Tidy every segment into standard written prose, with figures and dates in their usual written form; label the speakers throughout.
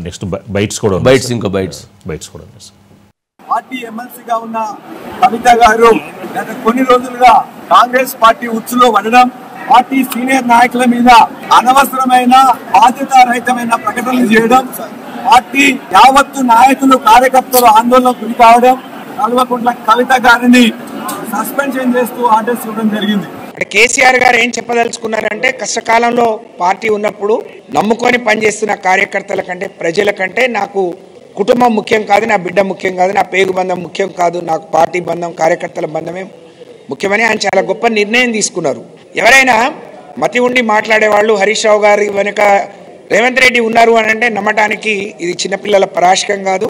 Speaker 1: Next bytes కూడా
Speaker 2: party ఎమ్మెల్సీగా ఉన్న కవిత గారు గత కొన్ని రోజులుగా కాంగ్రెస్ పార్టీ ఉచ్చులో పడడం, పార్టీ సీనియర్ నాయకుల మీద అనవసరమైన బాధ్యతారహితమైన ప్రకటనలు చేయడం, పార్టీ యావత్తు నాయకులు కార్యకర్తలు ఆందోళనకు గురి కావడం, కల్వకుంట్ల కవిత గారిని సస్పెన్షన్ చేస్తూ ఆర్డర్స్ ఇవ్వడం జరిగింది.
Speaker 3: కేసీఆర్ గారు ఏం చెప్పదలుచుకున్నారంటే, కష్టకాలంలో పార్టీ ఉన్నప్పుడు నమ్ముకొని పనిచేస్తున్న కార్యకర్తల కంటే, ప్రజల కంటే నాకు కుటుంబం ముఖ్యం కాదు, నా బిడ్డ ముఖ్యం కాదు, నా పేగు బంధం ముఖ్యం కాదు, నాకు పార్టీ బంధం కార్యకర్తల బంధమే ముఖ్యమని ఆయన చాలా గొప్ప నిర్ణయం తీసుకున్నారు. ఎవరైనా మతి ఉండి మాట్లాడేవాళ్ళు హరీష్ రావు గారి వెనుక రేవంత్ రెడ్డి ఉన్నారు అని అంటే నమ్మటానికి ఇది చిన్నపిల్లల పరాశకం కాదు.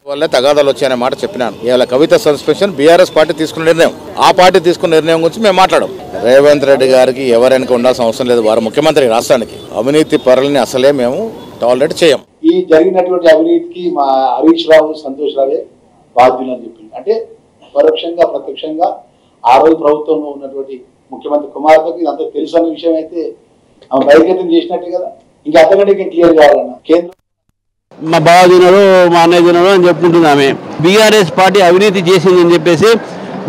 Speaker 4: వల్లే తగాదాలు వచ్చాయనే మాట చెప్పినాను. ఇవాళ కవిత సస్పెన్షన్ బీఆర్ఎస్ పార్టీ తీసుకున్న నిర్ణయం. ఆ పార్టీ తీసుకున్న నిర్ణయం గురించి మేము మాట్లాడాం. రేవంత్ రెడ్డి గారికి ఎవరైనా ఉండాల్సిన అవసరం లేదు. వారు ముఖ్యమంత్రి రాష్ట్రానికి. అవినీతి పరులని అసలే మేము టాలరేట్ చేయం.
Speaker 5: ఈ జరిగినటువంటి అవినీతికి మా హరీష్ రావు, సంతోష్ రావే బాధ్యులు అని చెప్పింది. అంటే పరోక్షంగా ప్రత్యక్షంగా ఆ రోజు ప్రభుత్వంలో ఉన్నటువంటి ముఖ్యమంత్రి కుమార్తెకు ఇదంతా తెలుసు అన్న విషయం అయితే ఆమె బహిర్గతం చేసినట్టే కదా. ఇంకా అంతకంటే క్లియర్ కావాలన్నా కేంద్రం
Speaker 6: మా బావ తినరు, మా అన్నయ్య తినరు అని చెప్పుకుంటుంది ఆమె. బీఆర్ఎస్ పార్టీ అవినీతి చేసిందని చెప్పేసి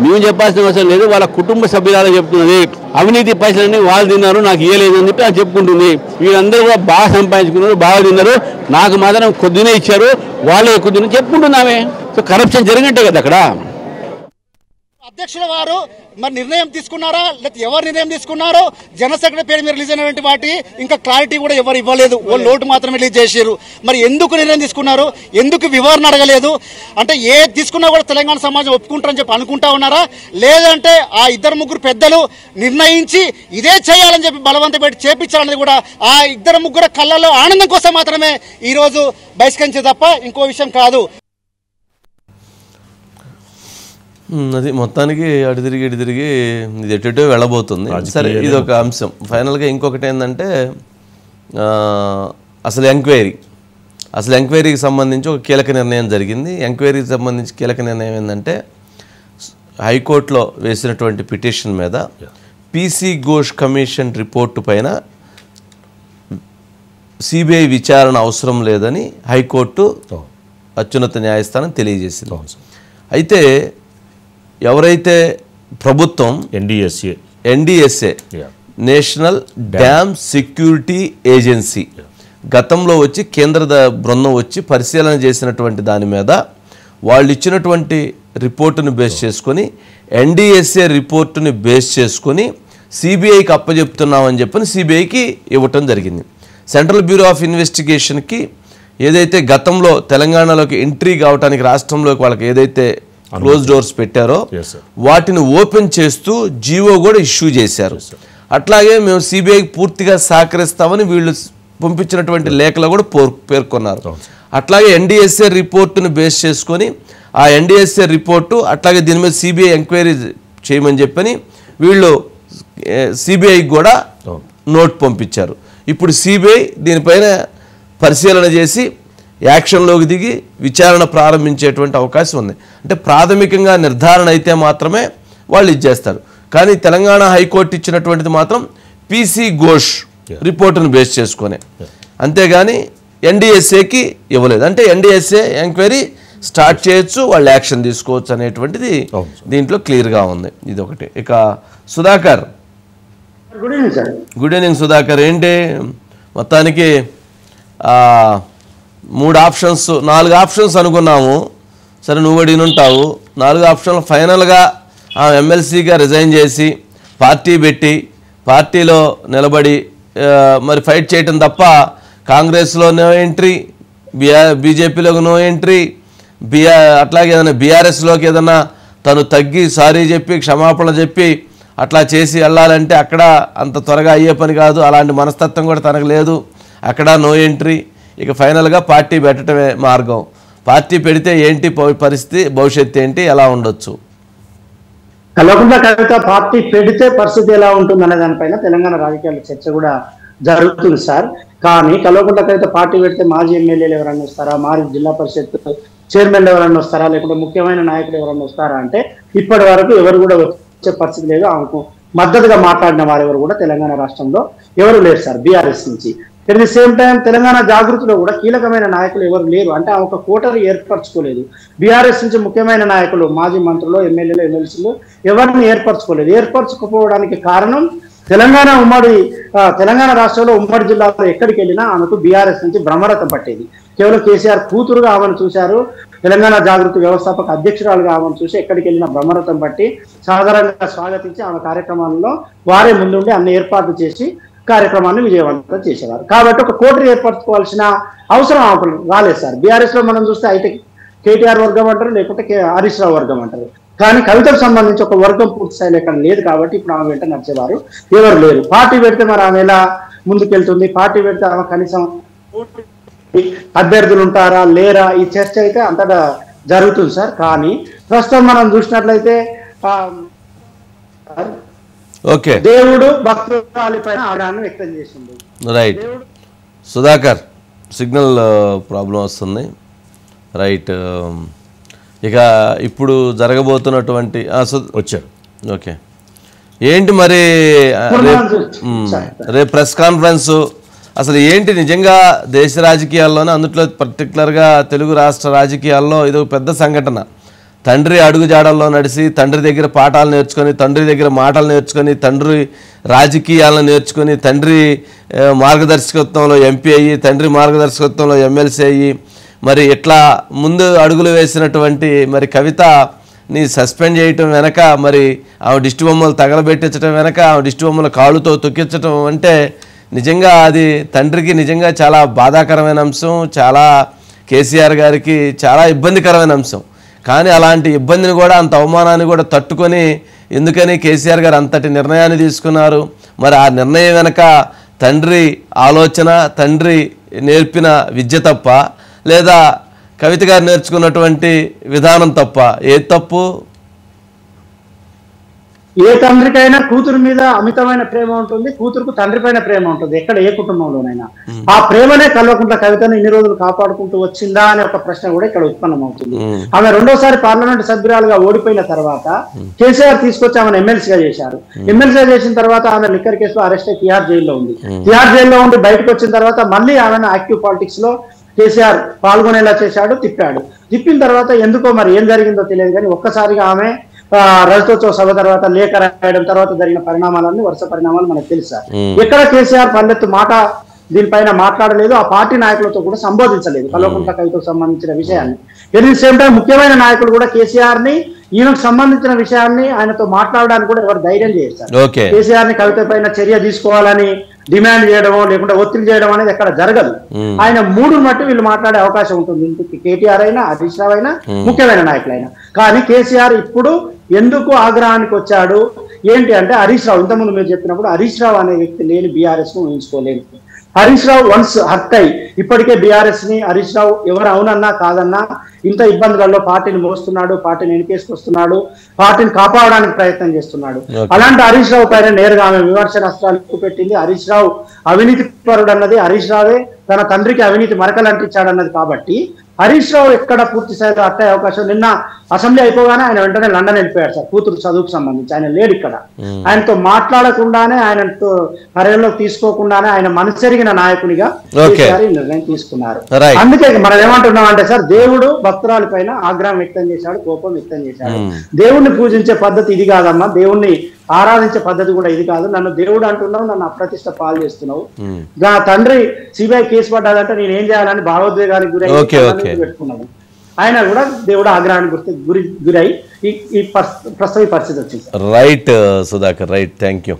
Speaker 6: మేము చెప్పాల్సిన అవసరం లేదు, వాళ్ళ కుటుంబ సభ్యురాలు చెప్తున్నది. అవినీతి పైసలన్నీ వాళ్ళు తిన్నారు, నాకు ఇవ్వలేదు అని చెప్పి అది చెప్పుకుంటుంది. వీళ్ళందరూ కూడా బాగా సంపాదించుకున్నారు, బాగా తిన్నారు, నాకు మాత్రం కొద్దినే ఇచ్చారు, వాళ్ళే కొద్దినే చెప్పుకుంటుంది ఆమె. సో కరప్షన్ జరిగినట్టే కదా అక్కడ.
Speaker 7: అధ్యక్షుల వారు మరి నిర్ణయం తీసుకున్నారా, లేకపోతే ఎవరు నిర్ణయం తీసుకున్నారో, జనరల్ సెక్రటరీ పేరు మీద రిలీజ్ అయినటువంటి వాటి ఇంకా క్లారిటీ కూడా ఎవరు ఇవ్వలేదు. ఓ లోటు మాత్రమే రిలీజ్ చేశారు. మరి ఎందుకు నిర్ణయం తీసుకున్నారు, ఎందుకు వివరణ అడగలేదు అంటే, ఏ తీసుకున్నా కూడా తెలంగాణ సమాజం ఒప్పుకుంటారని చెప్పి అనుకుంటా ఉన్నారా, లేదంటే ఆ ఇద్దరు ముగ్గురు పెద్దలు నిర్ణయించి ఇదే చేయాలని చెప్పి బలవంతం పెట్టి చేపించాలనేది కూడా ఆ ఇద్దరు ముగ్గురు కళ్ళల్లో ఆనందం కోసం మాత్రమే ఈ రోజు బహిష్కరించే తప్ప ఇంకో విషయం కాదు.
Speaker 8: అది మొత్తానికి అటు తిరిగి ఇది ఎటో వెళ్ళబోతుంది. సరే, ఇది ఒక అంశం. ఫైనల్గా ఇంకొకటి ఏంటంటే, అసలు ఎంక్వైరీకి సంబంధించి ఒక కీలక నిర్ణయం జరిగింది. ఎంక్వైరీకి సంబంధించి కీలక నిర్ణయం ఏంటంటే, హైకోర్టులో వేసినటువంటి పిటిషన్ మీద పీసీ ఘోష్ కమిషన్ రిపోర్టు పైన సిబిఐ విచారణ అవసరం లేదని హైకోర్టు అత్యున్నత న్యాయస్థానం తెలియజేసింది. అయితే ఎవరైతే ప్రభుత్వం NDSA national dam security agency గతంలో వచ్చి కేంద్ర బృందం వచ్చి పరిశీలన చేసినటువంటి దాని మీద వాళ్ళు ఇచ్చినటువంటి రిపోర్టును బేస్ చేసుకొని, ఎన్డీఎస్ఏ రిపోర్టుని బేస్ చేసుకొని సిబిఐకి అప్పచెప్తున్నామని చెప్పని సిబిఐకి ఇవ్వటం జరిగింది. సెంట్రల్ బ్యూరో ఆఫ్ ఇన్వెస్టిగేషన్కి ఏదైతే గతంలో తెలంగాణలోకి ఎంట్రీ కావడానికి రాష్ట్రంలోకి వాళ్ళకి ఏదైతే క్లోజ్ డోర్స్ పెట్టారో వాటిని ఓపెన్ చేస్తూ జీవో కూడా ఇష్యూ చేశారు. అట్లాగే మేము సిబిఐకి పూర్తిగా సహకరిస్తామని వీళ్ళు పంపించినటువంటి లేఖలో కూడా పేర్కొన్నారు. అట్లాగే ఎన్డీఎస్ఏ రిపోర్టును బేస్ చేసుకొని ఆ ఎన్డీఎస్ఏ రిపోర్టు అట్లాగే దీని మీద సిబిఐ ఎంక్వైరీ చేయమని చెప్పని వీళ్ళు సిబిఐకి కూడా నోట్ పంపించారు. ఇప్పుడు సిబిఐ దీనిపైన పరిశీలన చేసి యాక్షన్లోకి దిగి విచారణ ప్రారంభించేటువంటి అవకాశం ఉంది. అంటే ప్రాథమికంగా నిర్ధారణ అయితే మాత్రమే వాళ్ళు ఇచ్చేస్తారు. కానీ తెలంగాణ హైకోర్టు ఇచ్చినటువంటిది మాత్రం పీసీ ఘోష్ రిపోర్టును బేస్ చేసుకొని, అంతేగాని ఎన్డీఎస్ఏకి ఇవ్వలేదు. అంటే ఎన్డీఎస్ఏ ఎంక్వైరీ స్టార్ట్ చేయొచ్చు, వాళ్ళు యాక్షన్ తీసుకోవచ్చు అనేటువంటిది దీంట్లో క్లియర్గా ఉంది. ఇది ఒకటి. ఇక సుధాకర్, గుడ్ ఈవినింగ్ సుధాకర్. ఏంటి మొత్తానికి 4 ఆప్షన్స్ అనుకున్నాము. సరే, నువ్వు అడిగినుంటావు. 4 ఆప్షన్లు ఫైనల్గా ఆ ఎమ్మెల్సీగా రిజైన్ చేసి పార్టీ పెట్టి పార్టీలో నిలబడి మరి ఫైట్ చేయటం తప్ప కాంగ్రెస్లో నో ఎంట్రీ, బీజేపీలోకి నో ఎంట్రీ, అట్లాగే ఏదైనా బీఆర్ఎస్లోకి ఏదైనా తను తగ్గి సారీ చెప్పి క్షమాపణ చెప్పి అట్లా చేసి వెళ్ళాలంటే అక్కడ అంత త్వరగా అయ్యే పని కాదు. అలాంటి మనస్తత్వం కూడా తనకు లేదు. అక్కడ నో ఎంట్రీ. ఇక ఫైనల్గా పార్టీ పెట్టడమే మార్గం. పార్టీ పెడితే ఏంటి పరిస్థితి, భవిష్యత్తు ఏంటి, ఎలా ఉండొచ్చు?
Speaker 9: కల్వకుంట్ల కవిత పార్టీ పెడితే పరిస్థితి ఎలా ఉంటుంది అనే దానిపైన తెలంగాణ రాజకీయాల చర్చ కూడా జరుగుతుంది సార్. కానీ కల్వకుంట్ల కవిత పార్టీ పెడితే మాజీ ఎమ్మెల్యేలు ఎవరన్నా వస్తారా, మాజీ జిల్లా పరిషత్ చైర్మన్లు ఎవరన్నా వస్తారా, లేకుంటే ముఖ్యమైన నాయకులు ఎవరన్నా వస్తారా అంటే ఇప్పటి వరకు ఎవరు కూడా వచ్చే పరిస్థితి లేదు. ఆమెకు మద్దతుగా మాట్లాడిన వారెవరు కూడా తెలంగాణ రాష్ట్రంలో ఎవరు లేరు సార్ బీఆర్ఎస్ నుంచి. At the same time Telangana జాగృతిలో కూడా కీలకమైన నాయకులు ఎవరు లేరు. అంటే ఆ ఒక కోటరీ ఏర్పరచుకోలేదు. బీఆర్ఎస్ నుంచి ముఖ్యమైన నాయకులు, మాజీ మంత్రులు, ఎమ్మెల్యేలు, ఎమ్మెల్సీలు ఎవరిని ఏర్పరచుకోలేదు. ఏర్పరచుకోవడానికి కారణం తెలంగాణ రాష్ట్రంలో ఉమ్మడి జిల్లాలో ఎక్కడికి వెళ్ళినా ఆమెకు బీఆర్ఎస్ నుంచి బ్రహ్మరథం పట్టేది. కేవలం కేసీఆర్ కూతురుగా ఆమెను చూశారు. తెలంగాణ జాగృతి వ్యవస్థాపక అధ్యక్షురాలుగా ఆమెను చూసి ఎక్కడికి వెళ్ళినా బ్రహ్మరథం పట్టి సాధారణంగా స్వాగతించి ఆమె కార్యక్రమాల్లో వారే ముందుండి అన్ని ఏర్పాట్లు చేసి కార్యక్రమాన్ని విజయవంతం చేసేవారు. కాబట్టి ఒక కోటరీ ఏర్పరచుకోవాల్సిన అవసరం ఆమెకు రాలేదు సార్. బీఆర్ఎస్ లో మనం చూస్తే అయితే కేటీఆర్ వర్గం అంటారు, లేకుంటే హరీష్ రావు వర్గం అంటారు. కానీ కవితకు సంబంధించి ఒక వర్గం పూర్తి స్థాయిలో ఇక్కడ లేదు. కాబట్టి ఇప్పుడు ఆమె వెంట నడిచేవారు ఎవరు లేరు. పార్టీ పెడితే మరి ఆమె ఎలా ముందుకెళ్తుంది? పార్టీ పెడితే ఆమె కనీసం అభ్యర్థులు ఉంటారా లేరా ఈ చర్చ అయితే అంతటా జరుగుతుంది సార్. కానీ ప్రస్తుతం మనం చూసినట్లయితే దేవుడు భక్తులపైన ఆగ్రహాన్ని వ్యక్తం చేసింది.
Speaker 8: రైట్ సుధాకర్, సిగ్నల్ ప్రాబ్లం వస్తుంది. రైట్, ఇక ఇప్పుడు జరగబోతున్నటువంటి వచ్చారు. ఓకే, ఏంటి మరి రేపు ప్రెస్ కాన్ఫరెన్స్ అసలు ఏంటి? నిజంగా దేశ రాజకీయాల్లోనే, అందులో పర్టికులర్గా తెలుగు రాష్ట్ర రాజకీయాల్లో ఇది ఒక పెద్ద సంఘటన. తండ్రి అడుగుజాడల్లో నడిచి, తండ్రి దగ్గర పాఠాలు నేర్చుకొని, తండ్రి దగ్గర మాటలు నేర్చుకొని, తండ్రి రాజకీయాలను నేర్చుకొని, తండ్రి మార్గదర్శకత్వంలో ఎంపీ అయ్యి, తండ్రి మార్గదర్శకత్వంలో ఎమ్మెల్సీ అయ్యి, మరి ఇట్లా ముందు అడుగులు వేసినటువంటి మరి కవితని సస్పెండ్ చేయటం వెనక, మరి ఆమె దిష్టి బొమ్మలు తగలబెట్టించడం వెనక, ఆమె దిష్టి బొమ్మలు కాళ్ళుతో తొక్కించడం అంటే నిజంగా అది తండ్రికి నిజంగా చాలా బాధాకరమైన అంశం, చాలా కేసీఆర్ గారికి చాలా ఇబ్బందికరమైన అంశం. కానీ అలాంటి ఇబ్బందిని కూడా, అంత అవమానాన్ని కూడా తట్టుకొని ఎందుకని కేసీఆర్ గారు అంతటి నిర్ణయాన్ని తీసుకున్నారు? మరి ఆ నిర్ణయం వెనక తండ్రి ఆలోచన, తండ్రి నేర్పిన విద్య తప్ప, లేదా కవిత గారు నేర్చుకున్నటువంటి విధానం తప్ప? ఏది తప్పు?
Speaker 9: ఏ తండ్రికైనా కూతురు మీద అమితమైన ప్రేమ ఉంటుంది, కూతురుకు తండ్రి పైన ప్రేమ ఉంటుంది, ఎక్కడ ఏ కుటుంబంలోనైనా. ఆ ప్రేమనే కల్వకుంట్ల కవితను ఇన్ని రోజులు కాపాడుకుంటూ వచ్చిందా అనే ఒక ప్రశ్న కూడా ఇక్కడ ఉత్పన్నమవుతుంది. ఆమె రెండోసారి పార్లమెంట్ సభ్యురాలుగా ఓడిపోయిన తర్వాత కేసీఆర్ తీసుకొచ్చి ఆమెను ఎమ్మెల్సీగా చేశారు. ఎమ్మెల్సీగా చేసిన తర్వాత ఆమె లిక్కర్ కేసులో అరెస్ట్ అయి తిహార్ జైల్లో ఉంది. తిహార్ జైల్లో ఉండి బయటకు వచ్చిన తర్వాత మళ్ళీ ఆమెను యాక్టివ్ పాలిటిక్స్ లో కేసీఆర్ పాల్గొనేలా చేశాడు, తిప్పాడు. తిప్పిన తర్వాత ఎందుకో మరి ఏం జరిగిందో తెలియదు కానీ ఒక్కసారిగా ఆమె రజతోత్సవ సభ తర్వాత లేఖ రాయడం తర్వాత జరిగిన పరిణామాలన్నీ వరుస పరిణామాలు మనకు తెలుసా. ఎక్కడ కేసీఆర్ పల్లెత్తు మాట దీనిపైన మాట్లాడలేదు, ఆ పార్టీ నాయకులతో కూడా సంబోధించలేదు కల్వకుంట్ల కవితకు సంబంధించిన విషయాన్ని. ఎట్ ది సేమ్ టైం ముఖ్యమైన నాయకులు కూడా కేసీఆర్ ని ఈయనకు సంబంధించిన విషయాన్ని ఆయనతో మాట్లాడడానికి కూడా ఎవరు ధైర్యం చేస్తారు. కేసీఆర్ ని కవిత పైన చర్య తీసుకోవాలని డిమాండ్ చేయడమో లేకుంటే ఒత్తిడి చేయడం అనేది ఎక్కడ జరగదు. ఆయన మూడు మట్టి వీళ్ళు మాట్లాడే అవకాశం ఉంటుంది, కేటీఆర్ అయినా, హరీష్ రావు అయినా, ముఖ్యమైన నాయకులైనా. కానీ కేసీఆర్ ఇప్పుడు ఎందుకు ఆగ్రహానికి వచ్చాడు ఏంటి అంటే, హరీష్ రావు ఇంతకుముందు మీరు చెప్పినప్పుడు హరీష్ రావు అనే వ్యక్తి లేని బీఆర్ఎస్ ను ఊహించుకోలేదు. హరీష్ రావు వన్స్ హర్ట్ అయి ఇప్పటికే బీఆర్ఎస్ ని హరీష్ రావు ఎవరు అవునన్నా కాదన్నా ఇంత ఇబ్బందులలో పార్టీని మోస్తున్నాడు, పార్టీని వెనకేసుకొస్తున్నాడు, పార్టీని కాపాడడానికి ప్రయత్నం చేస్తున్నాడు. అలాంటి హరీష్ రావు పైన నేరుగా ఆమె విమర్శనాస్త్రాలు ఎక్కుపెట్టింది. హరీష్ రావు అవినీతి పరుడు అన్నది, హరీష్ రావే తన తండ్రికి అవినీతి మరకలు అంటించాడన్నది. కాబట్టి హరీష్ రావు ఎక్కడ పూర్తి స్థాయిలో అట్టే అవకాశం. నిన్న అసెంబ్లీ అయిపోగానే ఆయన వెంటనే లండన్ వెళ్ళిపోయాడు సార్, కూతురు చదువుకు సంబంధించి. ఆయన లేడు ఇక్కడ. ఆయనతో మాట్లాడకుండానే, ఆయనతో పరిగణలోకి తీసుకోకుండానే ఆయన మనసెరిగిన నాయకునిగా నిర్ణయం తీసుకున్నారు. అందుకే మనం ఏమంటున్నాం అంటే సార్, దేవుడు భక్తురాలి పైన ఆగ్రహం వ్యక్తం చేశాడు, కోపం వ్యక్తం చేశాడు. దేవుణ్ణి పూజించే పద్ధతి ఇది కాదమ్మా, దేవుణ్ణి ఆరాధించే పద్ధతి కూడా ఇది కాదు. నన్ను దేవుడు అంటున్నావు, నన్ను అప్రతిష్ట పాలు చేస్తున్నావు. నా తండ్రి సిబిఐ కేసు పడ్డాదంటే నేను ఏం చేయాలని భావోద్వేగానికి గురై పెట్టుకున్నాడు. ఆయన కూడా దేవుడు ఆగ్రహానికి గురై ఈ ప్రస్తుత పరిస్థితి వచ్చింది.
Speaker 8: Right Sudhakar, right, thank you.